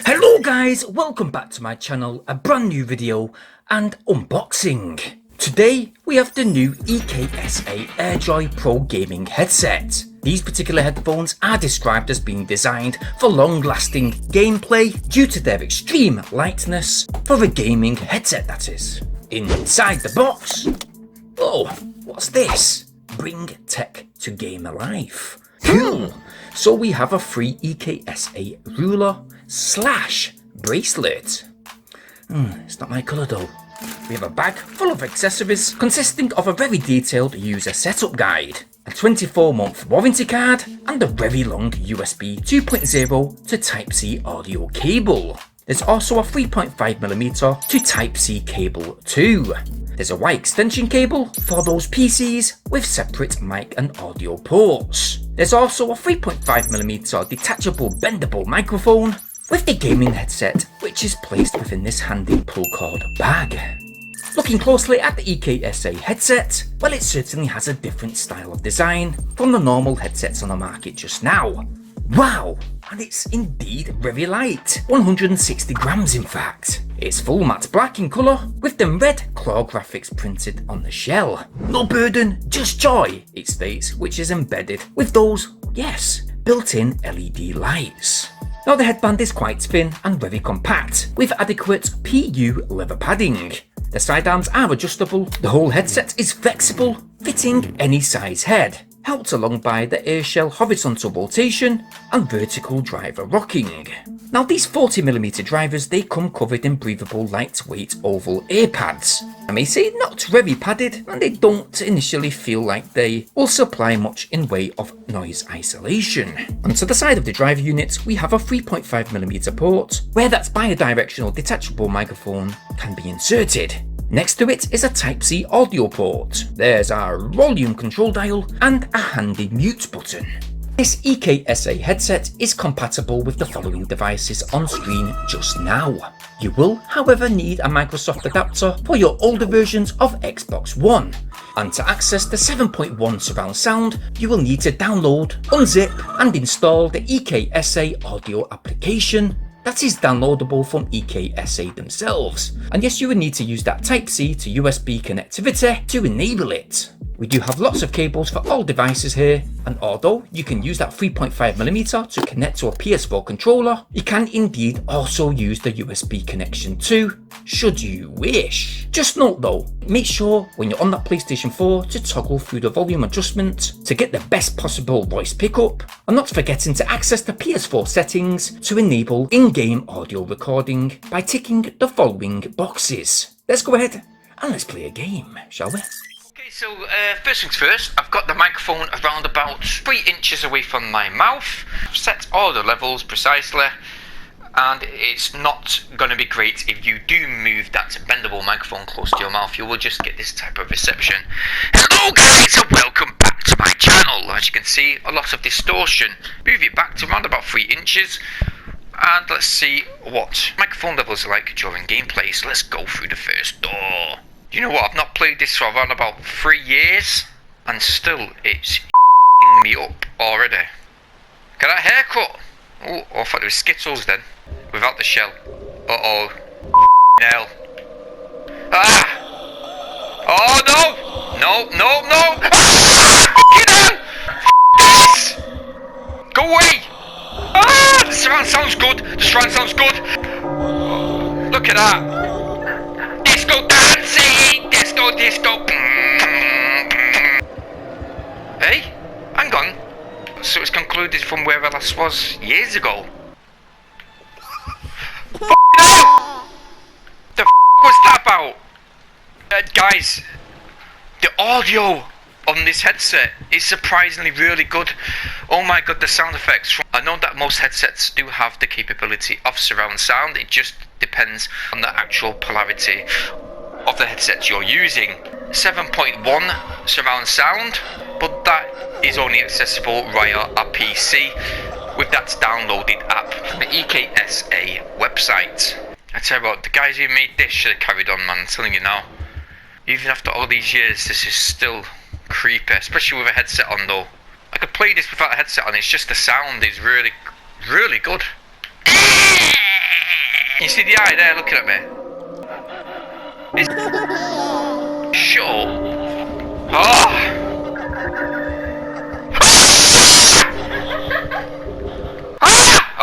Hello guys, welcome back to my channel, a brand new video and unboxing. Today we have the new Eksa AirJoy Pro gaming headset. These particular headphones are described as being designed for long-lasting gameplay due to their extreme lightness for a gaming headset, that is. Inside the box, oh, what's this? Bring tech to game alive. Cool. So we have a free Eksa ruler / bracelet. It's not my colour though. We have a bag full of accessories consisting of a very detailed user setup guide, a 24-month warranty card, and a very long USB 2.0 to Type-C audio cable. There's also a 3.5mm to Type-C cable too. There's a Y extension cable for those PCs with separate mic and audio ports. There's also a 3.5mm detachable bendable microphone with the gaming headset, which is placed within this handy pull cord bag. Looking closely at the Eksa headset, well, it certainly has a different style of design from the normal headsets on the market just now. Wow, and it's indeed very light, 160 grams in fact. It's full matte black in colour with the red claw graphics printed on the shell. No burden, just joy, it states, which is embedded with those, yes, built-in LED lights. Now the headband is quite thin and very compact with adequate PU leather padding. The sidearms are adjustable, the whole headset is flexible, fitting any size head. Helped along by the airshell horizontal rotation and vertical driver rocking. Now these 40mm drivers, they come covered in breathable lightweight oval ear pads. I may say not very padded, and they don't initially feel like they will supply much in way of noise isolation. And to the side of the driver unit we have a 3.5mm port where that bidirectional detachable microphone can be inserted. Next to it is a Type-C audio port. There's our volume control dial and a handy mute button. This Eksa headset is compatible with the following devices on screen just now. You will, however, need a Microsoft adapter for your older versions of Xbox One. And to access the 7.1 surround sound, you will need to download, unzip and install the Eksa audio application. That is downloadable from Eksa themselves. And yes, you would need to use that Type-C to USB connectivity to enable it. We do have lots of cables for all devices here, and although you can use that 3.5mm to connect to a PS4 controller, you can indeed also use the USB connection too, should you wish. Just note though, make sure when you're on that PlayStation 4 to toggle through the volume adjustment to get the best possible voice pickup, and not forgetting to access the PS4 settings to enable in-game audio recording by ticking the following boxes. Let's go ahead and let's play a game, shall we? Okay, so first things first, I've got the microphone around about 3 inches away from my mouth. I've set all the levels precisely, and it's not going to be great if you do move that bendable microphone close to your mouth. You will just get this type of reception. Hello guys and welcome back to my channel. As you can see, a lot of distortion. Move it back to around about 3 inches. And let's see what microphone levels are like during gameplay. So let's go through the first door. You know what, I've not played this for around about 3 years, and still it's me up already. Get that haircut! Oh, I thought it was Skittles then, without the shell. Uh-oh. Hell. Ah! Oh no! No, no, no! Ah! This! Go away! Ah! The surround sounds good! The surround sounds good! Look at that! Disco dancing! Disco, disco! Hey? Hang on. So it's concluded from where I last was years ago. No! The was that about? Guys, the audio on this headset is surprisingly really good. Oh my god, the sound effects. I know that most headsets do have the capability of surround sound, it just depends on the actual polarity of the headsets you're using. 7.1 surround sound, but that is only accessible via a PC with that downloaded app from the Eksa website. I tell you what, the guys who made this should have carried on, man, I'm telling you now. Even after all these years, this is still creepy, especially with a headset on though. I could play this without a headset on, it's just the sound is really, really good. see the eye there looking at me? Shut up. Oh.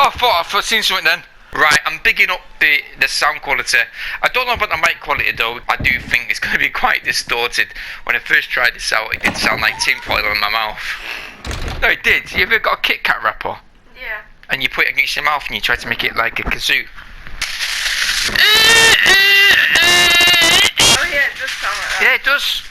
Oh, I thought I'd seen something then. Right, I'm bigging up the sound quality. I don't know about the mic quality though. I do think it's going to be quite distorted. When I first tried this out, it did sound like tinfoil in my mouth. No, it did. You ever got a Kit Kat wrapper? Yeah. And you put it against your mouth and you try to make it like a kazoo. Oh yeah, it does sound like that. Yeah, it does.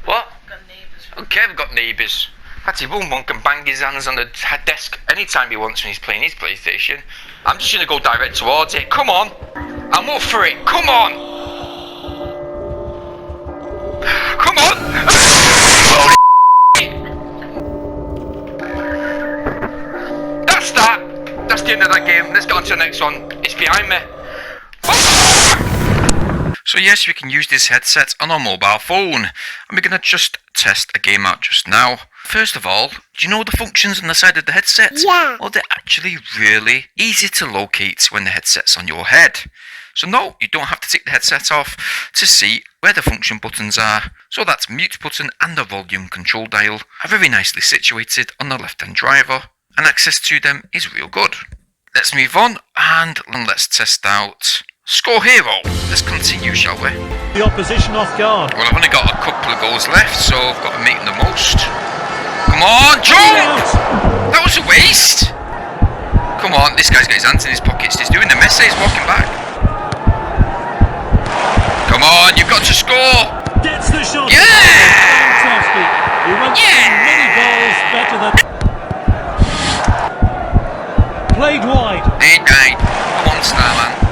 What? Got neighbours. Okay, we've got neighbours. Actually, one can bang his hands on the desk anytime he wants when he's playing his PlayStation. I'm just going to go direct towards it. Come on. I'm up for it. Come on. Come on. That's that. That's the end of that game. Let's get on to the next one. It's behind me. So yes, we can use this headset on our mobile phone, and we're going to just test a game out just now. First of all, do you know the functions on the side of the headset? Yeah. Well, they're actually really easy to locate when the headset's on your head. So no, you don't have to take the headset off to see where the function buttons are. So that's mute button and the volume control dial are very nicely situated on the left-hand driver, and access to them is real good. Let's move on and let's test out Score Hero. Let's continue, shall we? The opposition off guard. Well, I've only got a couple of goals left, so I've got to make the most. Come on, jump! That was a waste! Come on, this guy's got his hands in his pockets. He's doing the messy, he's walking back. Come on, you've got to score! Gets the shot. Yeah! Fantastic. He went through many balls better than... Played wide. They died. Come on, Starman.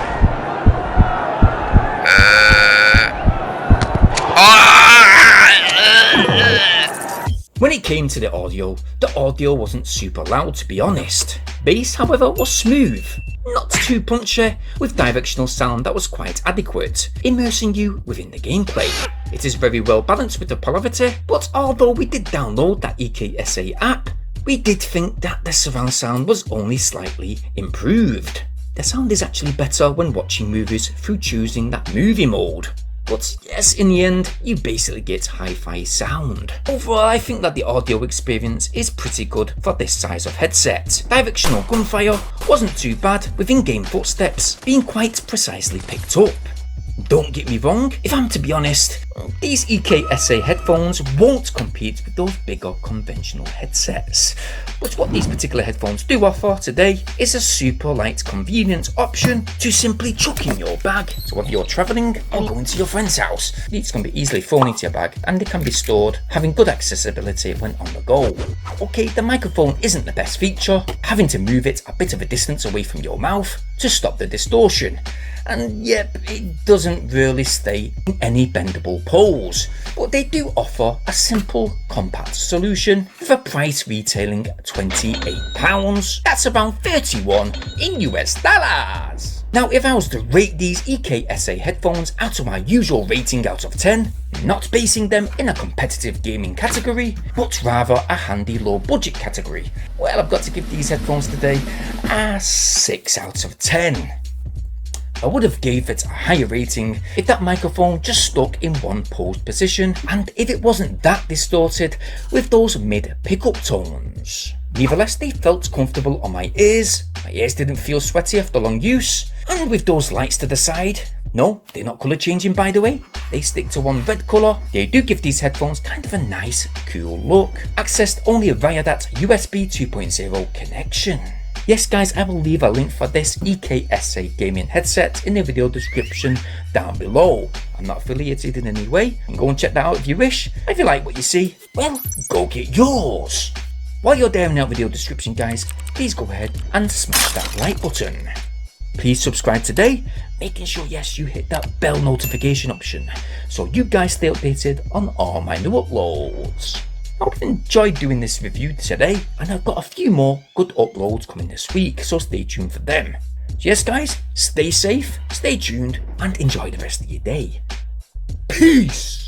When it came to the audio wasn't super loud, to be honest. Bass, however, was smooth, not too punchy, with directional sound that was quite adequate, immersing you within the gameplay. It is very well balanced with the polarity, but although we did download that EKSA app, we did think that the surround sound was only slightly improved. The sound is actually better when watching movies through choosing that movie mode. But yes, in the end, you basically get hi-fi sound. Overall, I think that the audio experience is pretty good for this size of headset. Directional gunfire wasn't too bad, with in-game footsteps being quite precisely picked up. Don't get me wrong, if I'm to be honest, these EKSA headphones won't compete with those bigger conventional headsets. But what these particular headphones do offer today is a super light convenient option to simply chuck in your bag. So whether you're travelling or going to your friend's house, these can be easily thrown into your bag and they can be stored, having good accessibility when on the go. Okay, the microphone isn't the best feature, having to move it a bit of a distance away from your mouth to stop the distortion. And yep, it doesn't really stay in any bendable pose, but they do offer a simple, compact solution with a price retailing £28. That's around 31 in US dollars. Now, if I was to rate these EKSA headphones out of my usual rating out of 10, not basing them in a competitive gaming category, but rather a handy low budget category, well, I've got to give these headphones today a 6 out of 10. I would have gave it a higher rating if that microphone just stuck in one posed position and if it wasn't that distorted with those mid pickup tones. Nevertheless, they felt comfortable on my ears didn't feel sweaty after long use, and with those lights to the side, no, they're not colour changing by the way, they stick to one red colour, they do give these headphones kind of a nice cool look, accessed only via that USB 2.0 connection. Yes guys, I will leave a link for this EKSA gaming headset in the video description down below. I'm not affiliated in any way, you can go and check that out if you wish. If you like what you see, well, go get yours. While you're there in that video description guys, please go ahead and smash that like button. Please subscribe today, making sure yes you hit that bell notification option so you guys stay updated on all my new uploads. I hope you enjoyed doing this review today, and I've got a few more good uploads coming this week, so stay tuned for them. So yes guys, stay safe, stay tuned, and enjoy the rest of your day. Peace!